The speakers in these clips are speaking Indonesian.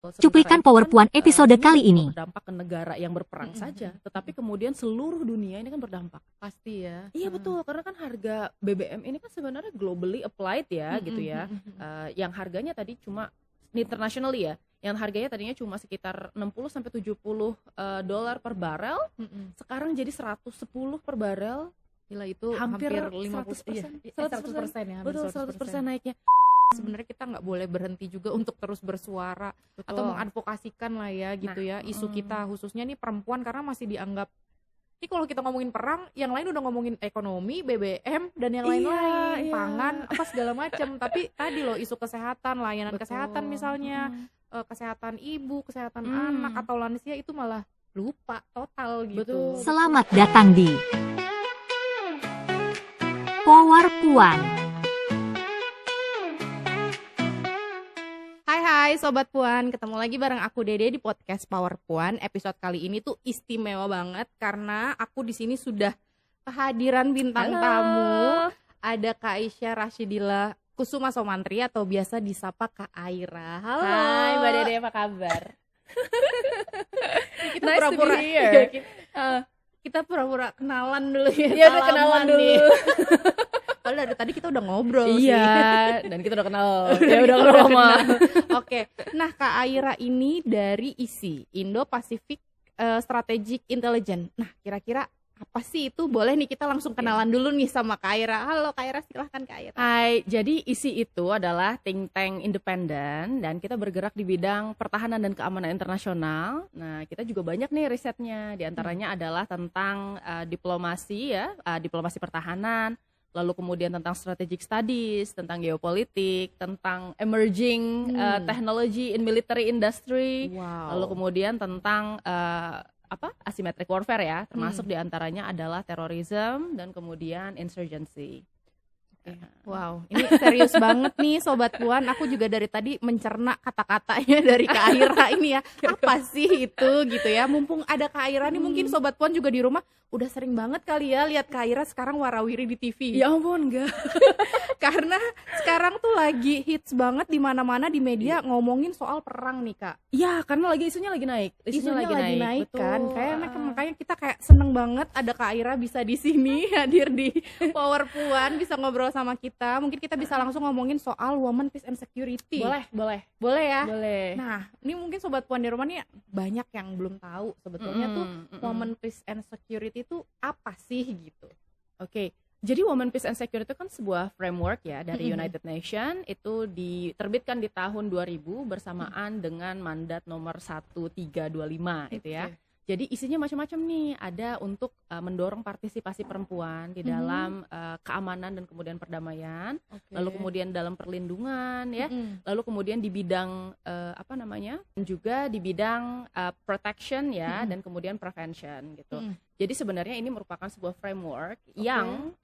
Cuplikan Power Puan episode kali ini. Berdampak ke negara yang berperang saja, tetapi kemudian seluruh dunia ini kan berdampak. Pasti ya. Iya betul, karena kan harga BBM ini kan sebenarnya globally applied ya gitu ya. Yang harganya tadi cuma internationally ya, yang harganya tadinya cuma sekitar 60 sampai 70 dolar per barel, sekarang jadi 110 per barel. Gila, itu hampir 50%, 100%, 100% ya, betul 100% naiknya. Sebenarnya kita nggak boleh berhenti juga untuk terus bersuara. Betul. Atau mengadvokasikan lah ya gitu ya, isu kita khususnya nih perempuan, karena masih dianggap ini kalau kita ngomongin perang, yang lain udah ngomongin ekonomi, BBM dan yang lain-lain, pangan apa segala macam. Tapi tadi loh, isu kesehatan, layanan kesehatan misalnya, kesehatan ibu, kesehatan anak atau lansia itu malah lupa total gitu. Betul. Selamat datang di Power Puan. Hai Sobat Puan, ketemu lagi bareng aku Dede di podcast Power Puan. Episode kali ini tuh istimewa banget karena aku di sini sudah kehadiran bintang tamu. Ada Kak Aisyah Rashidillah Kusuma Somantri atau biasa disapa Kak Aira. Halo. Hai Mbak Dede, apa kabar? Kita Nice to be pura-pura here. kita pura-pura kenalan dulu ya. Iya udah kenalan dulu. nih. Padahal dari tadi kita udah ngobrol sih. Iya, dan kita udah kenal. Ya udah kenal lama. Oke, nah Kak Aira ini dari ISI, Indo-Pacific Strategic Intelligence. Nah, kira-kira apa sih itu? Boleh nih kita langsung kenalan dulu nih sama Kak Aira. Halo Kak Aira, silahkan Kak Aira. Hai, jadi ISI itu adalah think tank independen dan kita bergerak di bidang pertahanan dan keamanan internasional. Nah, kita juga banyak nih risetnya. Di antaranya adalah tentang diplomasi ya, diplomasi pertahanan. Lalu kemudian tentang strategic studies, tentang geopolitik, tentang emerging technology in military industry. Wow. Lalu kemudian tentang asymmetric warfare ya, termasuk diantaranya adalah terorisme dan kemudian insurgency. Wow, ini serius banget nih Sobat Puan. Aku juga dari tadi mencerna kata-katanya dari Kak Aira ini ya. Apa sih itu gitu ya. Mumpung ada Kak Aira nih, mungkin Sobat Puan juga di rumah udah sering banget kali ya lihat Kak Aira sekarang warawiri di TV. Ya ampun, enggak. Karena sekarang tuh lagi hits banget di mana-mana di media ngomongin soal perang nih Kak. Iya, karena isunya lagi naik. Isunya lagi naik kan. Betul. Makanya kita kayak seneng banget ada Kak Aira bisa di sini hadir di Power Puan, bisa ngobrol sama kita. Mungkin kita bisa langsung ngomongin soal women peace and security. Boleh ya? Boleh. Nah, ini mungkin Sobat Puan di rumah nih banyak yang belum tahu sebetulnya tuh women peace and security itu apa sih gitu. Oke. Jadi Women Peace and Security itu kan sebuah framework ya dari United Nations, itu diterbitkan di tahun 2000 bersamaan dengan mandat nomor 1325 itu ya. Jadi isinya macam-macam nih, ada untuk mendorong partisipasi perempuan di dalam keamanan dan kemudian perdamaian, lalu kemudian dalam perlindungan ya, lalu kemudian di bidang juga di bidang protection ya, dan kemudian prevention gitu. Jadi sebenarnya ini merupakan sebuah framework yang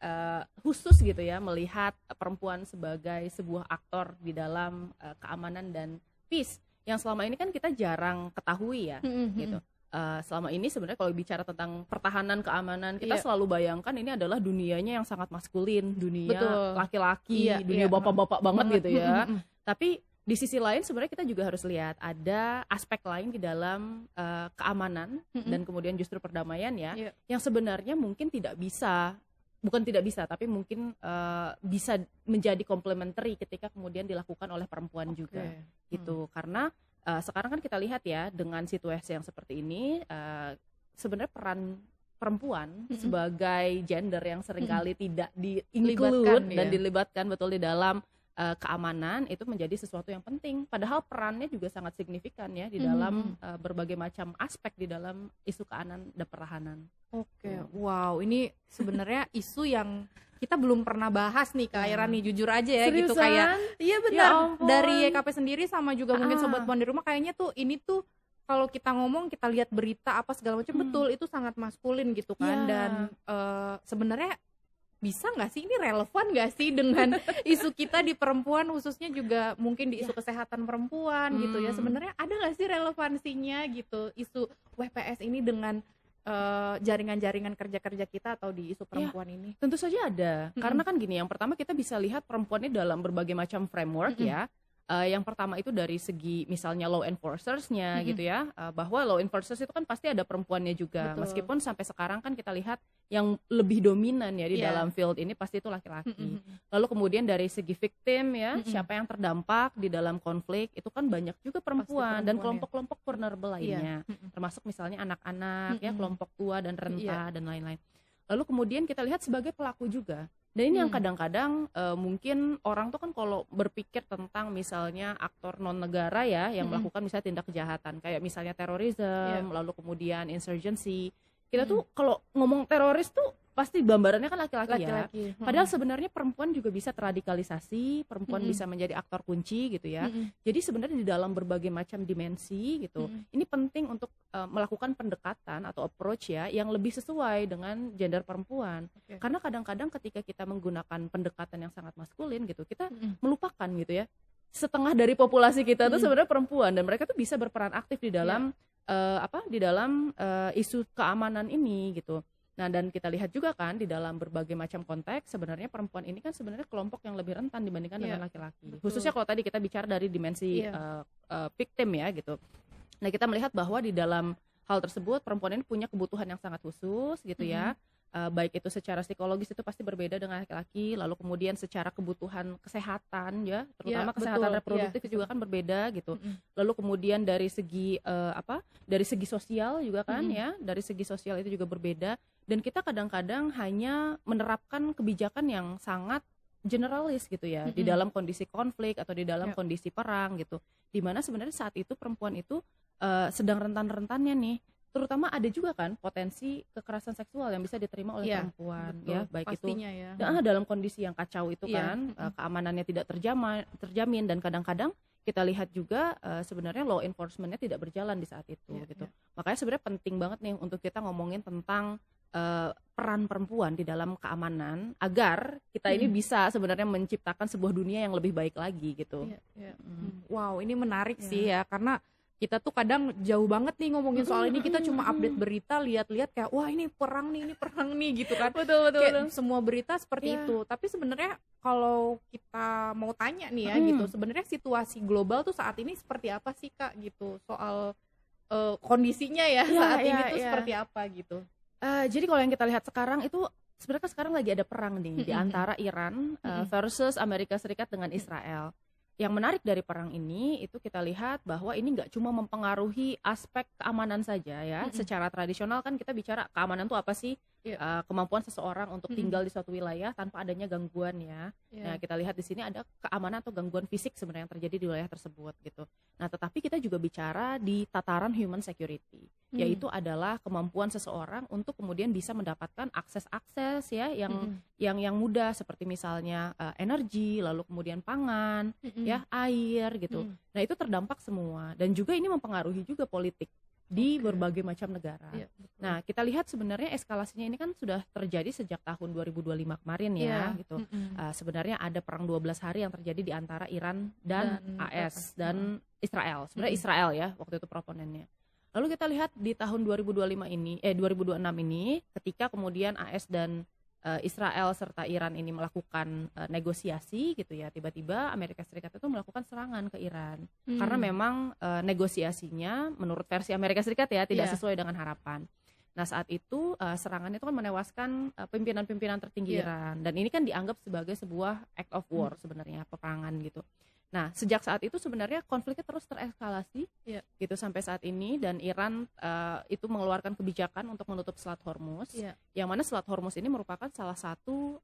khusus gitu ya, melihat perempuan sebagai sebuah aktor di dalam keamanan dan peace yang selama ini kan kita jarang ketahui ya gitu. Selama ini sebenarnya kalau bicara tentang pertahanan keamanan kita selalu bayangkan ini adalah dunianya yang sangat maskulin, dunia laki-laki, dunia bapak-bapak banget gitu ya. Tapi di sisi lain sebenarnya kita juga harus lihat ada aspek lain di dalam keamanan dan kemudian justru perdamaian ya, yang sebenarnya mungkin tapi mungkin bisa menjadi complementary ketika kemudian dilakukan oleh perempuan juga gitu. Karena sekarang kan kita lihat ya dengan situasi yang seperti ini, sebenarnya peran perempuan sebagai gender yang seringkali tidak di-include dan dilibatkan betul di dalam keamanan itu menjadi sesuatu yang penting. Padahal perannya juga sangat signifikan ya di dalam berbagai macam aspek di dalam isu keamanan dan pertahanan. Wow, ini sebenarnya isu yang kita belum pernah bahas nih Kak Aira nih, jujur aja ya. Seriusan? Gitu kayak. Iya benar. Ya ampun. Dari YKP sendiri sama juga mungkin Sobat Puan di rumah kayaknya tuh ini tuh kalau kita ngomong, kita lihat berita apa segala macam betul itu sangat maskulin gitu kan. Dan sebenarnya bisa nggak sih, ini relevan nggak sih dengan isu kita di perempuan, khususnya juga mungkin di isu kesehatan perempuan gitu ya. Sebenarnya ada nggak sih relevansinya gitu isu WPS ini dengan jaringan-jaringan kerja-kerja kita atau di isu perempuan ini? Tentu saja ada, karena kan gini, yang pertama kita bisa lihat perempuan ini dalam berbagai macam framework ya. Yang pertama itu dari segi misalnya law enforcers-nya Mm-mm. gitu ya, bahwa law enforcers itu kan pasti ada perempuannya juga. Betul. Meskipun sampai sekarang kan kita lihat yang lebih dominan ya di Iya. dalam field ini pasti itu laki-laki. Mm-mm. Lalu kemudian dari segi victim ya, Mm-mm. siapa yang terdampak di dalam konflik itu kan banyak juga perempuan dan perempuan ya. kelompok-kelompok vulnerable lainnya. Iya. Mm-mm. Termasuk misalnya anak-anak ya, Mm-mm. kelompok tua dan renta Iya. dan lain-lain. Lalu kemudian kita lihat sebagai pelaku juga. Dan ini yang kadang-kadang mungkin orang tuh kan kalau berpikir tentang misalnya aktor non negara ya yang melakukan misalnya tindak kejahatan kayak misalnya terorisme, lalu kemudian insurgency. Kita tuh kalau ngomong teroris tuh pasti gambarannya kan laki-laki ya. Padahal sebenarnya perempuan juga bisa terradikalisasi, perempuan bisa menjadi aktor kunci gitu ya. Jadi sebenarnya di dalam berbagai macam dimensi gitu, ini penting untuk melakukan pendekatan atau approach ya yang lebih sesuai dengan gender perempuan. Karena kadang-kadang ketika kita menggunakan pendekatan yang sangat maskulin gitu, kita melupakan gitu ya. Setengah dari populasi kita tuh sebenarnya perempuan dan mereka tuh bisa berperan aktif di dalam isu keamanan ini gitu. Nah, dan kita lihat juga kan di dalam berbagai macam konteks sebenarnya perempuan ini kan sebenarnya kelompok yang lebih rentan dibandingkan dengan laki-laki. Khususnya kalau tadi kita bicara dari dimensi victim ya gitu. Nah, kita melihat bahwa di dalam hal tersebut perempuan ini punya kebutuhan yang sangat khusus gitu ya. Baik itu secara psikologis itu pasti berbeda dengan laki-laki, lalu kemudian secara kebutuhan kesehatan ya, terutama kesehatan reproduktif juga kan berbeda gitu. Lalu kemudian dari segi dari segi sosial juga kan ya, dari segi sosial itu juga berbeda dan kita kadang-kadang hanya menerapkan kebijakan yang sangat generalis gitu ya di dalam kondisi konflik atau di dalam kondisi perang gitu. Dimana sebenarnya saat itu perempuan itu sedang rentan-rentannya nih. Terutama ada juga kan potensi kekerasan seksual yang bisa diterima oleh perempuan ya, baik pastinya itu ya. dalam kondisi yang kacau itu kan keamanannya tidak terjamin dan kadang-kadang kita lihat juga sebenarnya law enforcement-nya tidak berjalan di saat itu gitu. Makanya sebenarnya penting banget nih untuk kita ngomongin tentang peran perempuan di dalam keamanan agar kita ini bisa sebenarnya menciptakan sebuah dunia yang lebih baik lagi gitu. Wow, ini menarik sih ya karena kita tuh kadang jauh banget nih ngomongin soal ini, kita cuma update berita, lihat-lihat kayak wah ini perang nih gitu kan. Betul. Kayak semua berita seperti itu. Tapi sebenarnya kalau kita mau tanya nih ya gitu, sebenarnya situasi global tuh saat ini seperti apa sih Kak gitu soal kondisinya ya saat ini tuh seperti apa gitu. Jadi kalau yang kita lihat sekarang itu sebenarnya kan sekarang lagi ada perang nih di antara Iran versus Amerika Serikat dengan Israel. Yang menarik dari perang ini itu kita lihat bahwa ini nggak cuma mempengaruhi aspek keamanan saja ya. Secara tradisional kan kita bicara keamanan itu apa sih? Kemampuan seseorang untuk tinggal di suatu wilayah tanpa adanya gangguan ya. Nah, kita lihat di sini ada keamanan atau gangguan fisik sebenarnya yang terjadi di wilayah tersebut gitu. Nah, tetapi kita juga bicara di tataran human security, yaitu adalah kemampuan seseorang untuk kemudian bisa mendapatkan akses ya yang mudah seperti misalnya energi, lalu kemudian pangan, ya air gitu. Nah, itu terdampak semua dan juga ini mempengaruhi juga politik di berbagai macam negara. Nah, kita lihat sebenarnya eskalasinya ini kan sudah terjadi sejak tahun 2025 kemarin ya gitu. Sebenarnya ada perang 12 hari yang terjadi di antara Iran dan AS dan Israel. Sebenarnya Israel ya waktu itu proponennya. Lalu kita lihat di tahun 2026 ini ketika kemudian AS dan Israel serta Iran ini melakukan negosiasi gitu ya, tiba-tiba Amerika Serikat itu melakukan serangan ke Iran karena memang negosiasinya menurut versi Amerika Serikat ya tidak sesuai dengan harapan. Nah, saat itu serangan itu kan menewaskan pimpinan-pimpinan tertinggi Iran dan ini kan dianggap sebagai sebuah act of war sebenarnya, peperangan gitu. Nah, sejak saat itu sebenarnya konfliknya terus tereskalasi gitu sampai saat ini dan Iran itu mengeluarkan kebijakan untuk menutup Selat Hormuz, yang mana Selat Hormuz ini merupakan salah satu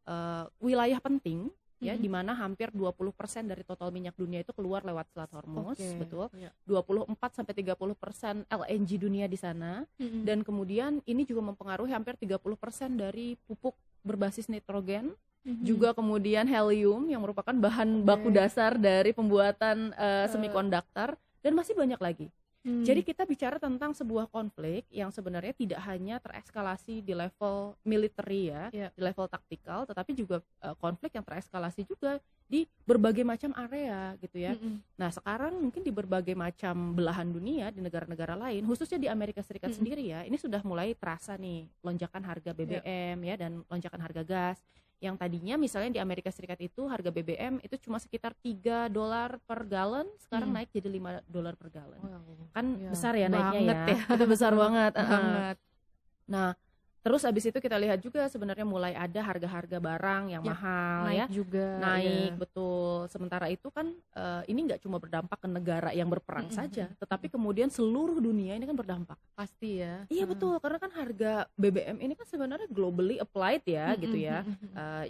wilayah penting ya di mana hampir 20% dari total minyak dunia itu keluar lewat Selat Hormuz, betul. 24-30% LNG dunia di sana dan kemudian ini juga mempengaruhi hampir 30% dari pupuk berbasis nitrogen. Juga kemudian helium yang merupakan bahan baku dasar dari pembuatan semikonduktor dan masih banyak lagi. Jadi kita bicara tentang sebuah konflik yang sebenarnya tidak hanya tereskalasi di level military ya, di level taktikal, tetapi juga konflik yang tereskalasi juga di berbagai macam area gitu ya. Nah, sekarang mungkin di berbagai macam belahan dunia di negara-negara lain, khususnya di Amerika Serikat sendiri ya, ini sudah mulai terasa nih lonjakan harga BBM ya dan lonjakan harga gas yang tadinya misalnya di Amerika Serikat itu harga BBM itu cuma sekitar $3 per galon, sekarang naik jadi $5 per galon. Kan besar ya naiknya ya. Itu besar banget. Banget. Nah, terus abis itu kita lihat juga sebenarnya mulai ada harga-harga barang yang mahal naik ya. juga. Naik, betul. Sementara itu kan ini nggak cuma berdampak ke negara yang berperang saja, tetapi kemudian seluruh dunia ini kan berdampak. Pasti ya. Iya betul, karena kan harga BBM ini kan sebenarnya globally applied ya gitu ya.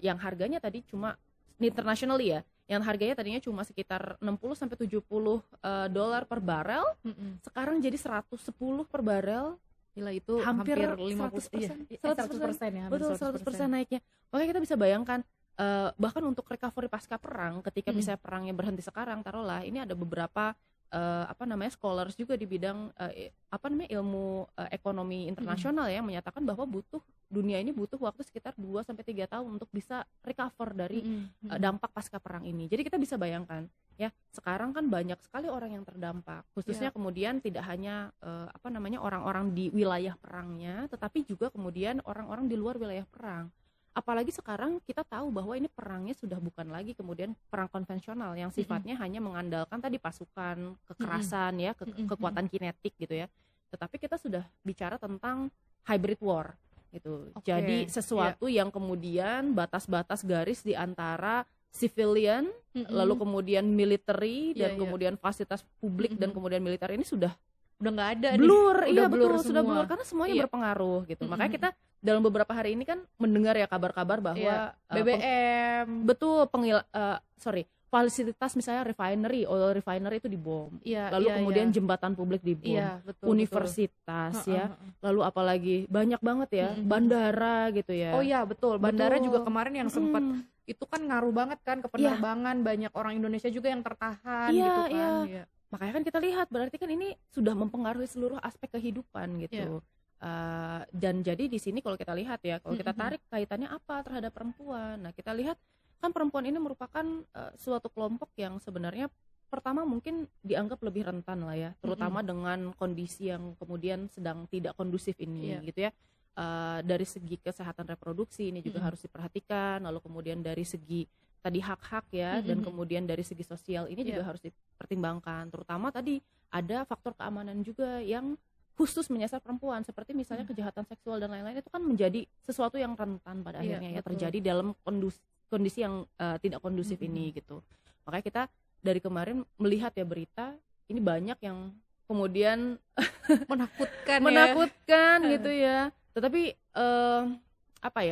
Yang harganya tadi cuma internationally ya, yang harganya tadinya cuma sekitar 60-70 dolar per barel, sekarang jadi 110 per barel. Gila, itu hampir 50%, 100% ya. Betul, 100% naiknya. Makanya kita bisa bayangkan bahkan untuk recovery pasca perang, ketika misalnya perangnya berhenti sekarang, taruhlah ini ada beberapa scholars juga di bidang ilmu ekonomi internasional ya, menyatakan bahwa dunia ini butuh waktu sekitar 2-3 tahun untuk bisa recover dari dampak pasca perang ini. Jadi kita bisa bayangkan ya, sekarang kan banyak sekali orang yang terdampak, khususnya kemudian tidak hanya orang-orang di wilayah perangnya, tetapi juga kemudian orang-orang di luar wilayah perang. Apalagi sekarang kita tahu bahwa ini perangnya sudah bukan lagi kemudian perang konvensional yang sifatnya hanya mengandalkan tadi pasukan, kekerasan ya, kekuatan kinetik gitu ya. Tetapi kita sudah bicara tentang hybrid war gitu. Jadi sesuatu yang kemudian batas-batas garis di antara civilian, lalu kemudian military dan kemudian fasilitas publik dan kemudian militer ini sudah nggak ada blur, nih. iya blur betul, sudah blur karena semuanya berpengaruh gitu. Makanya kita dalam beberapa hari ini kan mendengar ya kabar-kabar bahwa BBM fasilitas misalnya oil refinery itu dibom, lalu kemudian jembatan publik dibom, universitas ya, lalu apalagi banyak banget ya bandara gitu ya. Oh iya betul, bandara juga kemarin yang sempat itu kan ngaruh banget kan ke penerbangan, banyak orang Indonesia juga yang tertahan gitu kan. Makanya kan kita lihat berarti kan ini sudah mempengaruhi seluruh aspek kehidupan gitu. Dan jadi di sini kalau kita lihat ya, kalau kita tarik kaitannya apa terhadap perempuan, nah kita lihat kan perempuan ini merupakan suatu kelompok yang sebenarnya pertama mungkin dianggap lebih rentan lah ya, terutama dengan kondisi yang kemudian sedang tidak kondusif ini gitu ya. Dari segi kesehatan reproduksi ini juga harus diperhatikan, lalu kemudian dari segi tadi hak-hak ya, dan kemudian dari segi sosial ini juga harus dipertimbangkan, terutama tadi ada faktor keamanan juga yang khusus menyasar perempuan, seperti misalnya kejahatan seksual dan lain-lain, itu kan menjadi sesuatu yang rentan pada akhirnya ya terjadi dalam kondisi yang tidak kondusif ini gitu. Makanya kita dari kemarin melihat ya berita ini banyak yang kemudian menakutkan gitu ya. Tetapi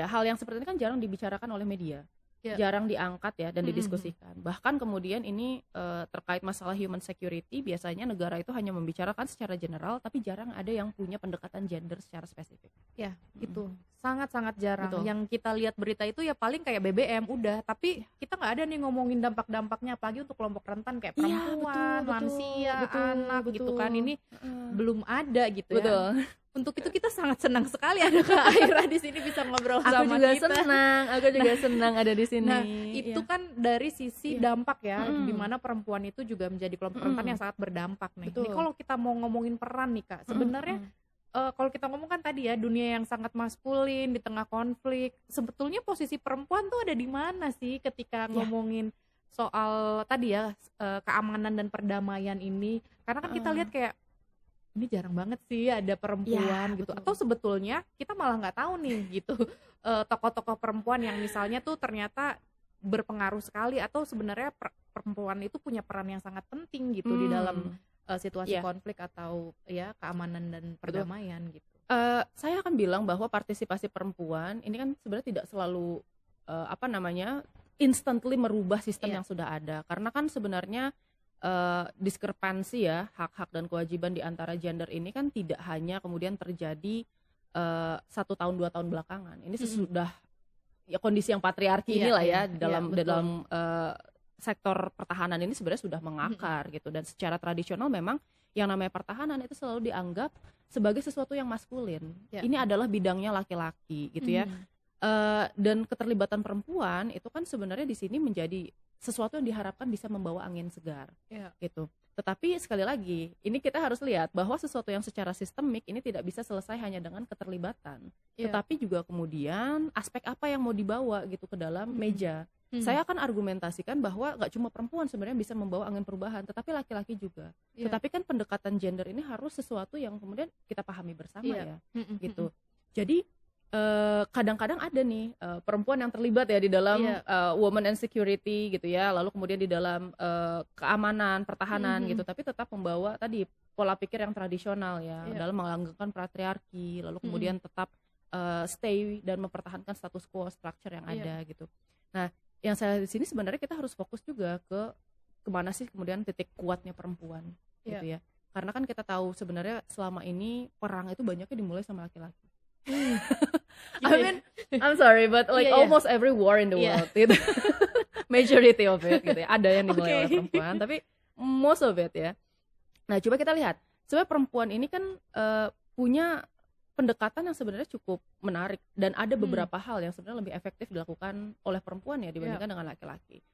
hal yang seperti ini kan jarang dibicarakan oleh media. Jarang diangkat ya dan didiskusikan. Bahkan kemudian ini terkait masalah human security, biasanya negara itu hanya membicarakan secara general, tapi jarang ada yang punya pendekatan gender secara spesifik. Ya, itu sangat-sangat jarang. Betul. Yang kita lihat berita itu ya paling kayak BBM udah, tapi kita nggak ada nih ngomongin dampak-dampaknya, apalagi untuk kelompok rentan kayak perempuan, lansia, anak gitu kan. Ini belum ada gitu ya. Untuk itu kita sangat senang sekali ada Kak Aira di sini bisa ngobrol sama kita. Aku juga senang ada di sini. Nah, itu kan dari sisi dampak ya, di mana perempuan itu juga menjadi kelompok rentan yang sangat berdampak nih. Ini kalau kita mau ngomongin peran nih Kak, sebenarnya kalau kita ngomong kan tadi ya, dunia yang sangat maskulin di tengah konflik, sebetulnya posisi perempuan tuh ada di mana sih ketika ngomongin soal tadi ya keamanan dan perdamaian ini? Karena kan kita lihat kayak ini jarang banget sih ada perempuan gitu. Atau sebetulnya kita malah nggak tahu nih gitu tokoh-tokoh perempuan yang misalnya tuh ternyata berpengaruh sekali, atau sebenarnya perempuan itu punya peran yang sangat penting gitu di dalam situasi konflik atau ya keamanan dan perdamaian gitu. Saya akan bilang bahwa partisipasi perempuan ini kan sebenarnya tidak selalu instantly merubah sistem yang sudah ada, karena kan sebenarnya diskrepansi ya hak-hak dan kewajiban di antara gender ini kan tidak hanya kemudian terjadi 1 tahun 2 tahun belakangan. Ini sesudah ya kondisi yang patriarki inilah ya dalam sektor pertahanan ini sebenarnya sudah mengakar gitu, dan secara tradisional memang yang namanya pertahanan itu selalu dianggap sebagai sesuatu yang maskulin. Ini adalah bidangnya laki-laki gitu ya. Dan keterlibatan perempuan itu kan sebenarnya di sini menjadi sesuatu yang diharapkan bisa membawa angin segar, gitu. Tetapi sekali lagi, ini kita harus lihat bahwa sesuatu yang secara sistemik ini tidak bisa selesai hanya dengan keterlibatan, tetapi juga kemudian aspek apa yang mau dibawa gitu ke dalam meja. Saya akan argumentasikan bahwa nggak cuma perempuan sebenarnya bisa membawa angin perubahan, tetapi laki-laki juga. Tetapi kan pendekatan gender ini harus sesuatu yang kemudian kita pahami bersama ya, gitu. Jadi kadang-kadang ada nih perempuan yang terlibat ya di dalam women and security gitu ya, lalu kemudian di dalam keamanan, pertahanan gitu, tapi tetap membawa tadi pola pikir yang tradisional ya, dalam melanggengkan patriarki, lalu kemudian tetap stay dan mempertahankan status quo structure yang ada gitu. Nah, yang saya di sini sebenarnya kita harus fokus juga ke kemana sih kemudian titik kuatnya perempuan gitu ya, karena kan kita tahu sebenarnya selama ini perang itu banyaknya dimulai sama laki-laki. I mean, I'm sorry, but like almost every war in the world, gitu. Majority of it, gitu ya. Ada yang dimulai oleh perempuan, tapi most of it ya. Nah, coba kita lihat. Sebenarnya perempuan ini kan punya pendekatan yang sebenarnya cukup menarik dan ada beberapa hal yang sebenarnya lebih efektif dilakukan oleh perempuan ya dibandingkan dengan laki-laki.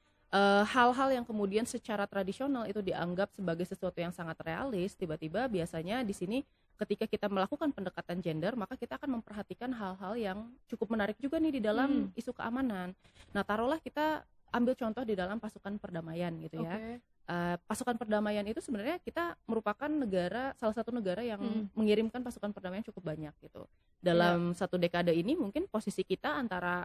Hal-hal yang kemudian secara tradisional itu dianggap sebagai sesuatu yang sangat realis, tiba-tiba biasanya di sini ketika kita melakukan pendekatan gender, maka kita akan memperhatikan hal-hal yang cukup menarik juga nih di dalam isu keamanan. Nah, taruhlah kita ambil contoh di dalam pasukan perdamaian gitu ya. Pasukan perdamaian itu sebenarnya kita merupakan salah satu negara yang mengirimkan pasukan perdamaian cukup banyak gitu. Dalam satu dekade ini mungkin posisi kita antara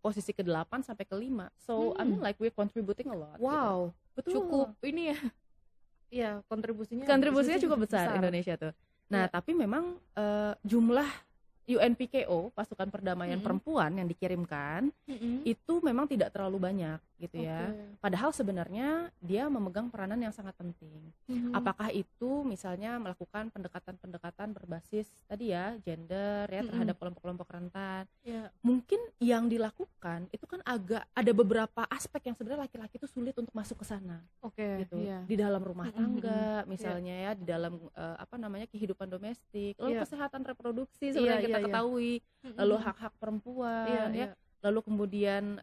posisi ke-8 sampai ke-5. So, I mean like we're contributing a lot. Wow, gitu. Betul. Cukup ini ya. Iya, kontribusinya cukup besar Indonesia tuh. Nah, tapi memang jumlah UNPKO, pasukan perdamaian perempuan yang dikirimkan itu memang tidak terlalu banyak gitu ya. Padahal sebenarnya dia memegang peranan yang sangat penting. Apakah itu misalnya melakukan pendekatan-pendekatan berbasis tadi ya gender ya terhadap kelompok-kelompok rentan. Mungkin yang dilakukan itu kan agak ada beberapa aspek yang sebenarnya laki-laki itu sulit untuk masuk ke sana. Gitu. Di dalam rumah tangga misalnya ya, di dalam kehidupan domestik, lalu kesehatan reproduksi sebenarnya kita ketahui, lalu hak-hak perempuan lalu kemudian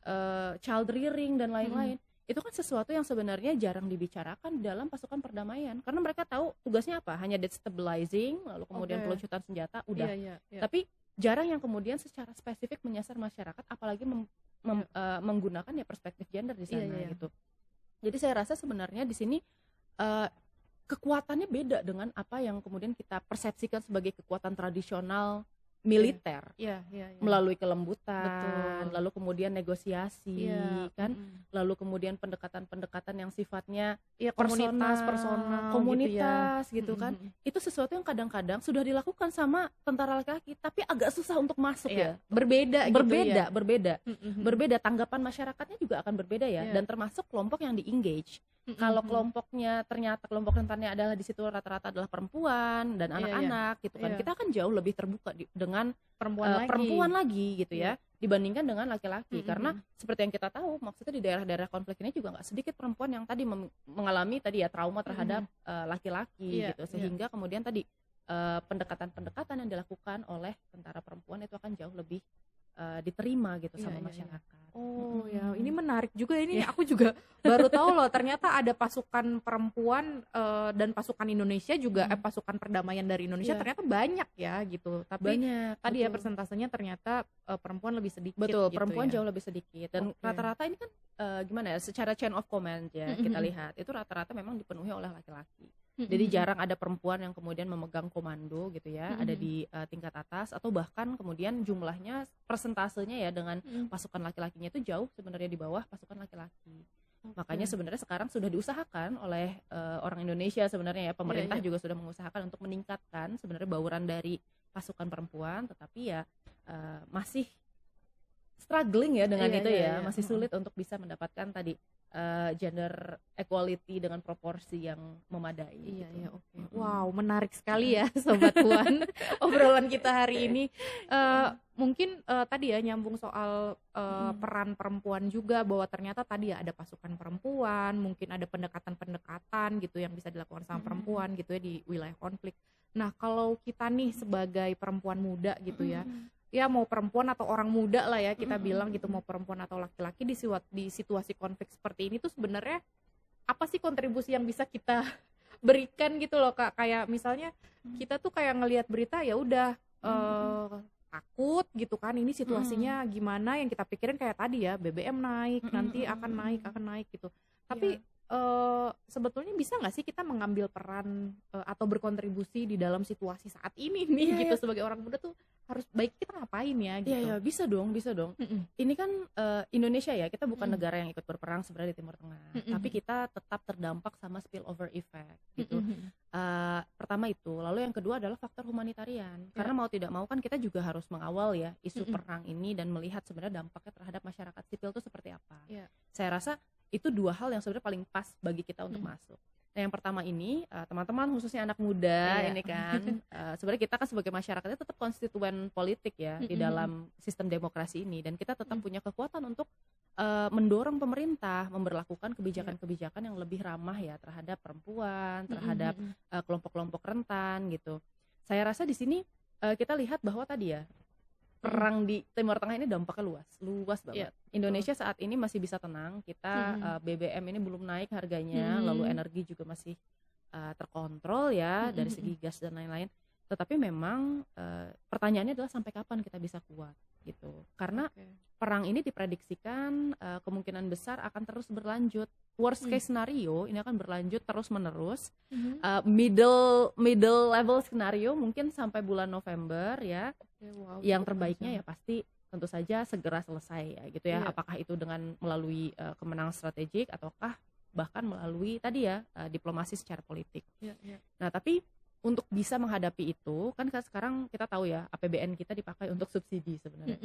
child rearing dan lain-lain. Itu kan sesuatu yang sebenarnya jarang dibicarakan dalam pasukan perdamaian karena mereka tahu tugasnya apa, hanya destabilizing lalu kemudian pelucutan senjata udah. Tapi jarang yang kemudian secara spesifik menyasar masyarakat, apalagi menggunakan ya perspektif gender di sana gitu. Jadi saya rasa sebenarnya di sini kekuatannya beda dengan apa yang kemudian kita persepsikan sebagai kekuatan tradisional militer, melalui kelembutan, lalu kemudian negosiasi, kan, lalu kemudian pendekatan-pendekatan yang sifatnya komunitas gitu kan, itu sesuatu yang kadang-kadang sudah dilakukan sama tentara laki-laki, tapi agak susah untuk masuk berbeda, berbeda, tanggapan masyarakatnya juga akan berbeda ya, dan termasuk kelompok yang di-engage. Kalau kelompoknya ternyata kelompok rentannya adalah di situ rata-rata adalah perempuan dan anak-anak gitu kan, kita akan jauh lebih terbuka dengan perempuan lagi gitu ya dibandingkan dengan laki-laki, karena seperti yang kita tahu maksudnya di daerah-daerah konflik ini juga nggak sedikit perempuan yang tadi mengalami tadi ya trauma terhadap laki-laki gitu, sehingga kemudian tadi pendekatan-pendekatan yang dilakukan oleh tentara perempuan itu akan jauh lebih diterima gitu sama masyarakat. Ya, ini menarik juga ini. Aku juga baru tahu loh ternyata ada pasukan perempuan dan pasukan Indonesia juga pasukan perdamaian dari Indonesia ternyata banyak ya gitu. Tapi tadi ya persentasenya ternyata perempuan lebih sedikit. Betul, gitu perempuan ya. jauh lebih sedikit dan rata-rata ini kan gimana ya, secara chain of command ya kita lihat itu rata-rata memang dipenuhi oleh laki-laki. Jadi jarang ada perempuan yang kemudian memegang komando gitu ya, ada di tingkat atas atau bahkan kemudian jumlahnya persentasenya ya dengan pasukan laki-lakinya itu jauh sebenarnya di bawah pasukan laki-laki. Makanya sebenarnya sekarang sudah diusahakan oleh orang Indonesia sebenarnya ya, pemerintah juga sudah mengusahakan untuk meningkatkan sebenarnya bauran dari pasukan perempuan, tetapi ya masih struggling ya dengan itu masih sulit untuk bisa mendapatkan tadi gender equality dengan proporsi yang memadai. Wow, menarik sekali ya Sobat Puan obrolan kita hari ini. Mungkin tadi ya nyambung soal peran perempuan juga, bahwa ternyata tadi ya ada pasukan perempuan, mungkin ada pendekatan-pendekatan gitu yang bisa dilakukan sama perempuan gitu ya di wilayah konflik. Nah, kalau kita nih sebagai perempuan muda gitu ya, ya mau perempuan atau orang muda lah ya kita bilang gitu, mau perempuan atau laki-laki di situasi konflik seperti ini tuh sebenarnya apa sih kontribusi yang bisa kita berikan gitu loh Kak. Kayak misalnya kita tuh kayak ngelihat berita ya udah takut gitu kan, ini situasinya gimana, yang kita pikirin kayak tadi ya BBM naik, nanti akan naik gitu. Tapi sebetulnya bisa nggak sih kita mengambil peran atau berkontribusi di dalam situasi saat ini nih gitu, sebagai orang muda tuh harus baik kita ngapain ya gitu. Iya, bisa dong. Ini kan Indonesia ya, kita bukan negara yang ikut berperang sebenarnya di Timur Tengah, tapi kita tetap terdampak sama spillover effect gitu. Pertama itu, lalu yang kedua adalah faktor humanitarian, karena mau tidak mau kan kita juga harus mengawal ya isu perang ini dan melihat sebenarnya dampaknya terhadap masyarakat sipil itu seperti apa. Saya rasa itu dua hal yang sebenarnya paling pas bagi kita untuk masuk. Nah, yang pertama ini teman-teman khususnya anak muda ini kan sebenarnya kita kan sebagai masyarakatnya tetap konstituen politik ya di dalam sistem demokrasi ini, dan kita tetap punya kekuatan untuk mendorong pemerintah memberlakukan kebijakan-kebijakan yang lebih ramah ya terhadap perempuan, terhadap kelompok-kelompok rentan gitu. Saya rasa di sini kita lihat bahwa tadi ya perang di Timur Tengah ini dampaknya luas banget. Indonesia saat ini masih bisa tenang, kita BBM ini belum naik harganya, lalu energi juga masih terkontrol ya dari segi gas dan lain-lain. Tetapi memang pertanyaannya adalah sampai kapan kita bisa kuat gitu. Karena perang ini diprediksikan kemungkinan besar akan terus berlanjut. Worst case scenario ini akan berlanjut terus menerus. Middle level skenario mungkin sampai bulan November ya. Yang terbaiknya ya pasti tentu saja segera selesai ya gitu ya. Apakah itu dengan melalui kemenangan strategik ataukah bahkan melalui tadi ya diplomasi secara politik. Nah, tapi untuk bisa menghadapi itu kan sekarang kita tahu ya APBN kita dipakai untuk subsidi sebenarnya.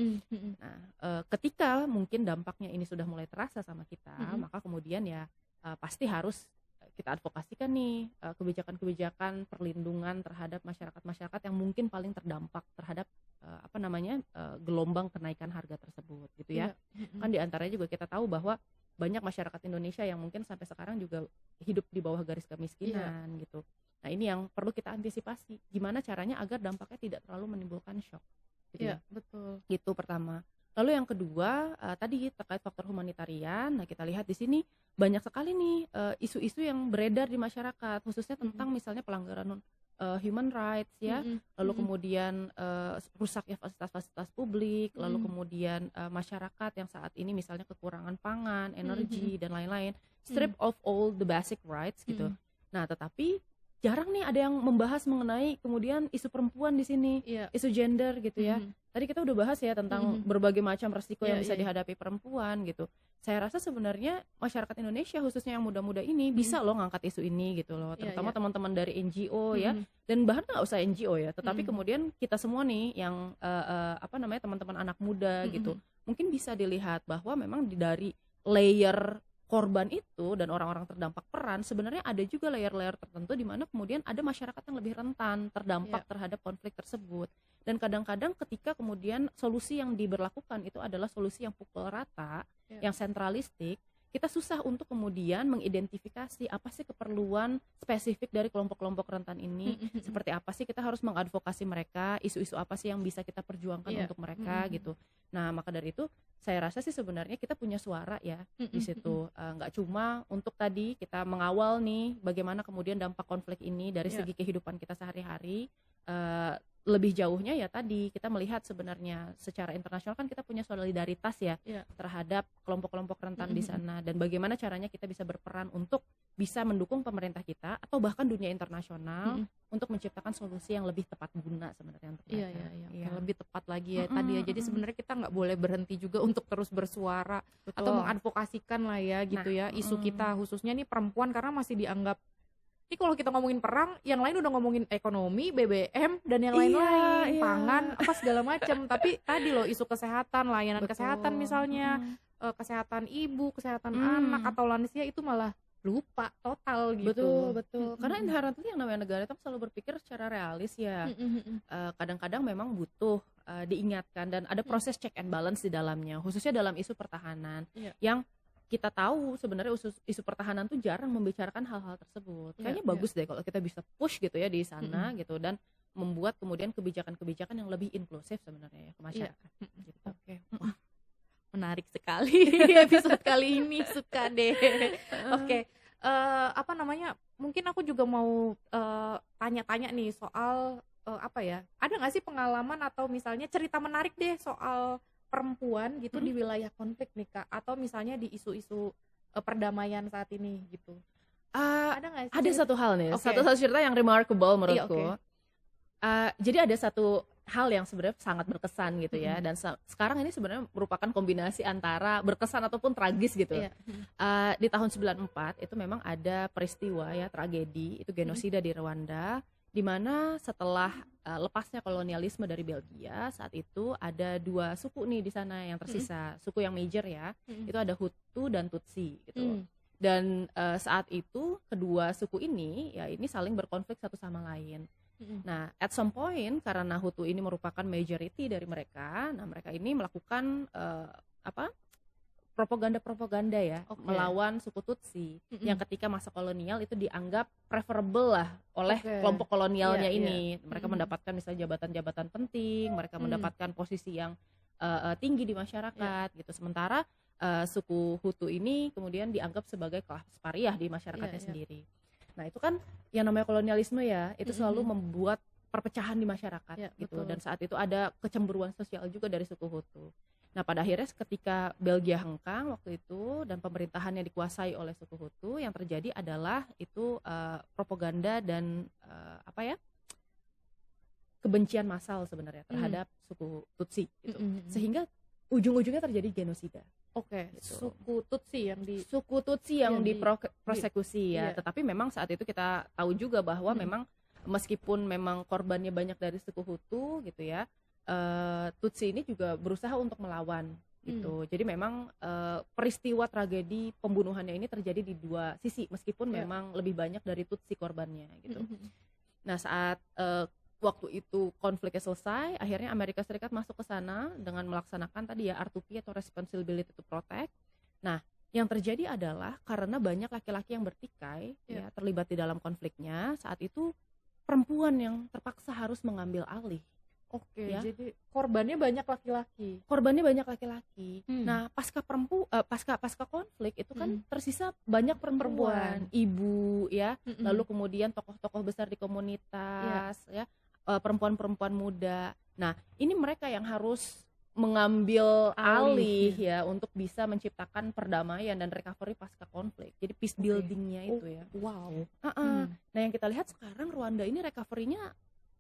Nah, ketika mungkin dampaknya ini sudah mulai terasa sama kita, maka kemudian ya pasti harus kita advokasikan nih kebijakan-kebijakan perlindungan terhadap masyarakat-masyarakat yang mungkin paling terdampak terhadap gelombang kenaikan harga tersebut gitu ya. Kan diantaranya juga kita tahu bahwa banyak masyarakat Indonesia yang mungkin sampai sekarang juga hidup di bawah garis kemiskinan gitu. Nah, ini yang perlu kita antisipasi. Gimana caranya agar dampaknya tidak terlalu menimbulkan shock gitu ya. Betul. Itu pertama. Lalu yang kedua tadi terkait faktor humanitarian. Nah, kita lihat di sini banyak sekali nih isu-isu yang beredar di masyarakat, khususnya tentang misalnya pelanggaran human rights ya, lalu kemudian rusaknya fasilitas-fasilitas publik, lalu kemudian masyarakat yang saat ini misalnya kekurangan pangan, energi dan lain-lain, strip of all the basic rights gitu. Nah, tetapi jarang nih ada yang membahas mengenai kemudian isu perempuan di sini, isu gender gitu ya. Tadi kita udah bahas ya tentang berbagai macam resiko yang bisa dihadapi perempuan gitu. Saya rasa sebenarnya masyarakat Indonesia khususnya yang muda-muda ini bisa loh ngangkat isu ini gitu loh, terutama teman-teman dari NGO ya, dan bahkan nggak usah NGO ya, tetapi kemudian kita semua nih yang teman-teman anak muda gitu, mungkin bisa dilihat bahwa memang dari layer korban itu dan orang-orang terdampak perang sebenarnya ada juga layer-layer tertentu di mana kemudian ada masyarakat yang lebih rentan terdampak terhadap konflik tersebut, dan kadang-kadang ketika kemudian solusi yang diberlakukan itu adalah solusi yang pukul rata, yang sentralistik, kita susah untuk kemudian mengidentifikasi apa sih keperluan spesifik dari kelompok-kelompok rentan ini, seperti apa sih kita harus mengadvokasi mereka, isu-isu apa sih yang bisa kita perjuangkan untuk mereka gitu. Nah, maka dari itu saya rasa sih sebenarnya kita punya suara ya di situ, nggak cuma untuk tadi kita mengawal nih bagaimana kemudian dampak konflik ini dari segi kehidupan kita sehari-hari, lebih jauhnya ya tadi kita melihat sebenarnya secara internasional kan kita punya solidaritas ya terhadap kelompok-kelompok rentan di sana, dan bagaimana caranya kita bisa berperan untuk bisa mendukung pemerintah kita atau bahkan dunia internasional untuk menciptakan solusi yang lebih tepat guna sebenarnya untuk mereka. Yang lebih tepat lagi ya tadi ya. Jadi sebenarnya kita nggak boleh berhenti juga untuk terus bersuara atau mengadvokasikan lah ya gitu ya isu kita, khususnya nih perempuan, karena masih dianggap ini kalau kita ngomongin perang, yang lain udah ngomongin ekonomi, BBM, dan yang lain-lain, pangan, apa segala macam. Tapi tadi loh isu kesehatan, layanan kesehatan misalnya, kesehatan ibu, kesehatan anak atau lansia itu malah lupa total gitu. Betul. Karena inherently yang namanya negara itu selalu berpikir secara realis ya. Kadang-kadang memang butuh diingatkan dan ada proses check and balance di dalamnya, khususnya dalam isu pertahanan yang kita tahu sebenarnya isu pertahanan tuh jarang membicarakan hal-hal tersebut. Kayaknya bagus deh kalau kita bisa push gitu ya di sana gitu, dan membuat kemudian kebijakan-kebijakan yang lebih inklusif sebenarnya ya ke masyarakat. Gitu. Oke. Wah, menarik sekali episode kali ini, suka deh. Oke. Apa namanya? Mungkin aku juga mau tanya-tanya nih soal apa ya? Ada nggak sih pengalaman atau misalnya cerita menarik deh soal perempuan gitu di wilayah konflik nih Kak, atau misalnya di isu-isu perdamaian saat ini gitu? Ada nggak sih? Ada satu hal nih, Oke. satu cerita yang remarkable menurutku. Iya, oke. Jadi ada satu hal yang sebenarnya sangat berkesan gitu ya, dan sekarang ini sebenarnya merupakan kombinasi antara berkesan ataupun tragis gitu. Iya. Di tahun 94 itu memang ada peristiwa ya, tragedi, itu genosida di Rwanda, di mana setelah lepasnya kolonialisme dari Belgia, saat itu ada 2 suku nih di sana yang tersisa, suku yang major ya, itu ada Hutu dan Tutsi gitu. Dan saat itu kedua suku ini ya ini saling berkonflik satu sama lain. Nah, at some point karena Hutu ini merupakan majority dari mereka, nah mereka ini melakukan propaganda ya, melawan suku Tutsi yang ketika masa kolonial itu dianggap preferable lah oleh kelompok kolonialnya ini. Mereka mendapatkan misalnya jabatan-jabatan penting, mereka mendapatkan posisi yang tinggi di masyarakat gitu. Sementara suku Hutu ini kemudian dianggap sebagai kelas pariah di masyarakatnya sendiri. Nah, itu kan yang namanya kolonialisme ya, itu selalu membuat perpecahan di masyarakat gitu. Dan saat itu ada kecemburuan sosial juga dari suku Hutu. Nah, pada akhirnya ketika Belgia hengkang waktu itu dan pemerintahannya dikuasai oleh suku Hutu, yang terjadi adalah itu propaganda dan kebencian massal sebenarnya terhadap suku Tutsi gitu. Sehingga ujung-ujungnya terjadi genosida. Gitu. Suku Tutsi yang dipersekusi ya. Tetapi memang saat itu kita tahu juga bahwa memang meskipun memang korbannya banyak dari suku Hutu gitu ya, Tutsi ini juga berusaha untuk melawan gitu. Jadi memang peristiwa tragedi pembunuhannya ini terjadi di 2 sisi meskipun memang lebih banyak dari Tutsi korbannya gitu. Nah, saat waktu itu konfliknya selesai, akhirnya Amerika Serikat masuk ke sana dengan melaksanakan tadi ya R2P atau Responsibility to Protect. Nah, yang terjadi adalah karena banyak laki-laki yang bertikai ya terlibat di dalam konfliknya, saat itu perempuan yang terpaksa harus mengambil alih. Jadi korbannya banyak laki-laki. Nah, pasca konflik itu kan tersisa banyak perempuan, ibu ya, lalu kemudian tokoh-tokoh besar di komunitas ya, perempuan-perempuan muda. Nah, ini mereka yang harus mengambil alih ya untuk bisa menciptakan perdamaian dan recovery pasca konflik. Jadi peace buildingnya itu ya. Wow. Nah, yang kita lihat sekarang Rwanda ini recovery-nya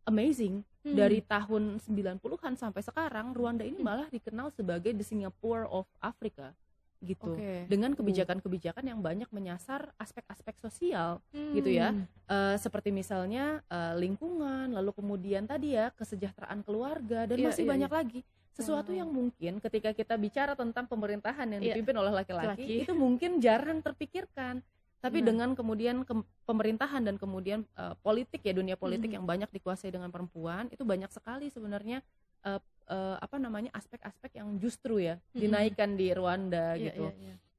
amazing. Dari tahun 90-an sampai sekarang Rwanda ini malah dikenal sebagai the Singapore of Africa gitu. Dengan kebijakan-kebijakan yang banyak menyasar aspek-aspek sosial gitu ya. Seperti misalnya lingkungan, lalu kemudian tadi ya kesejahteraan keluarga dan masih banyak lagi. Sesuatu yang mungkin ketika kita bicara tentang pemerintahan yang dipimpin oleh laki-laki itu mungkin jarang terpikirkan. Tapi dengan kemudian pemerintahan dan kemudian politik ya, dunia politik yang banyak dikuasai dengan perempuan, itu banyak sekali sebenarnya aspek-aspek yang justru ya dinaikkan di Rwanda gitu.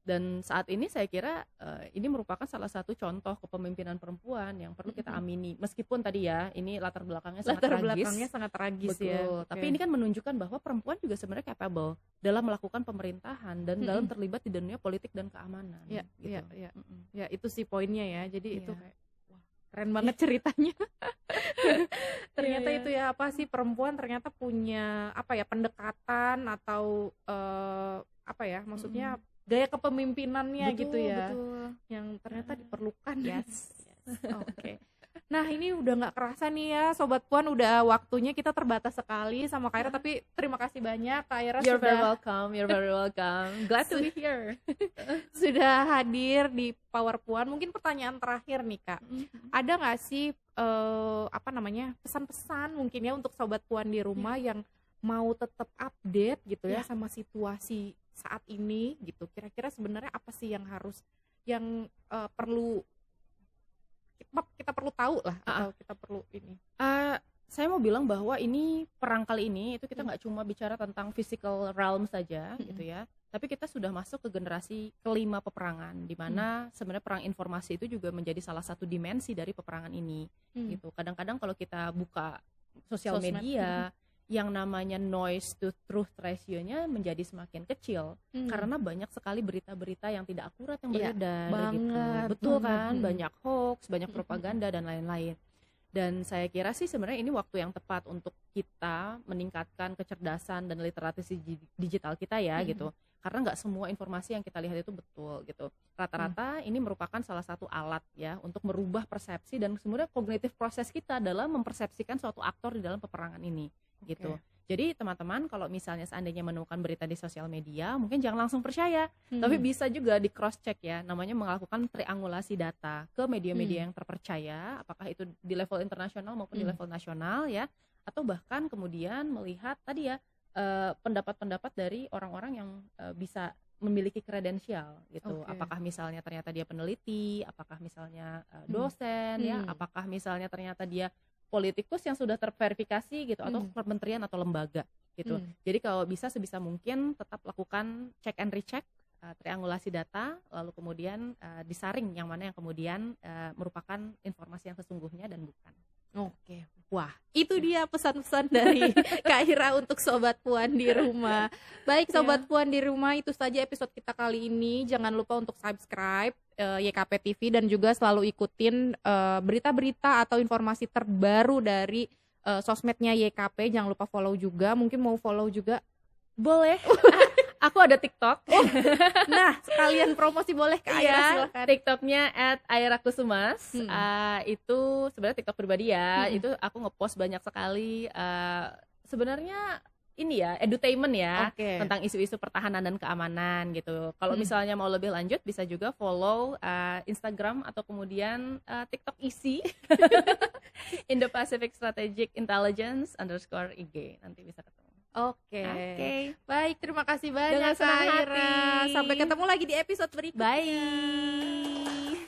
Dan saat ini saya kira ini merupakan salah satu contoh kepemimpinan perempuan yang perlu kita amini. Meskipun tadi ya ini latar belakangnya sangat tragis betul. ya. Tapi ini kan menunjukkan bahwa perempuan juga sebenarnya capable dalam melakukan pemerintahan dan dalam terlibat di dunia politik dan keamanan. Gitu. Ya itu sih poinnya ya. Jadi itu kayak wah, keren banget ceritanya. Ternyata itu ya apa sih, perempuan ternyata punya apa ya, pendekatan atau maksudnya gaya kepemimpinannya Betul, gitu ya, betul. yang ternyata diperlukan. Yes. Oke. Nah, ini udah nggak kerasa nih ya Sobat Puan, udah waktunya kita terbatas sekali sama Kak Aira, tapi terima kasih banyak Kak Aira You're very sudah welcome. Glad to be here. sudah hadir di Power Puan. Mungkin pertanyaan terakhir nih Kak, ada nggak sih pesan-pesan mungkin ya untuk Sobat Puan di rumah yang mau tetap update gitu ya sama situasi saat ini gitu, kira-kira sebenarnya apa sih yang perlu kita perlu tahu lah, atau kita perlu ini? Saya mau bilang bahwa ini perang kali ini itu kita nggak cuma bicara tentang physical realm saja gitu ya, tapi kita sudah masuk ke generasi kelima peperangan, di mana sebenarnya perang informasi itu juga menjadi salah satu dimensi dari peperangan ini gitu. Kadang-kadang kalau kita buka sosial Sosmed. media, yang namanya noise to truth ratio-nya menjadi semakin kecil karena banyak sekali berita-berita yang tidak akurat yang Iya, beredar gitu. banget, Betul banget. kan? Banyak hoax, banyak propaganda dan lain-lain. Dan saya kira sih sebenarnya ini waktu yang tepat untuk kita meningkatkan kecerdasan dan literasi digital kita ya gitu. Karena nggak semua informasi yang kita lihat itu betul gitu. Rata-rata ini merupakan salah satu alat ya untuk merubah persepsi dan sebenarnya kognitif proses kita dalam mempersepsikan suatu aktor di dalam peperangan ini gitu. Jadi teman-teman kalau misalnya seandainya menemukan berita di sosial media, mungkin jangan langsung percaya, tapi bisa juga di cross check ya, namanya melakukan triangulasi data ke media-media yang terpercaya, apakah itu di level internasional maupun di level nasional ya, atau bahkan kemudian melihat tadi ya pendapat-pendapat dari orang-orang yang bisa memiliki kredensial gitu. Apakah misalnya ternyata dia peneliti, apakah misalnya dosen ya, apakah misalnya ternyata dia politikus yang sudah terverifikasi gitu atau kementerian atau lembaga gitu. Jadi kalau bisa sebisa mungkin tetap lakukan check and recheck, triangulasi data, lalu kemudian disaring yang mana yang kemudian merupakan informasi yang sesungguhnya dan bukan. Oke, wah itu dia pesan-pesan dari Kak Ira untuk Sobat Puan di rumah. Baik Sobat Puan di rumah, itu saja episode kita kali ini. Jangan lupa untuk subscribe YKP TV dan juga selalu ikutin berita-berita atau informasi terbaru dari sosmednya YKP. Jangan lupa follow juga, mungkin mau follow juga boleh. Aku ada TikTok. Nah, sekalian promosi boleh ke Aira, silakan. TikToknya @airakusumas. Itu sebenarnya TikTok pribadi ya. Itu aku ngepost banyak sekali. Sebenarnya ini ya, edutainment ya, tentang isu-isu pertahanan dan keamanan gitu. Kalau misalnya mau lebih lanjut, bisa juga follow Instagram atau kemudian TikTok isi Indo-Pacific Strategic Intelligence _IG. Nanti bisa ketemu. Oke. Baik, terima kasih banyak Kak Ira. Sampai ketemu lagi di episode berikutnya. Bye.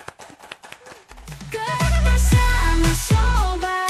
Bersama sobat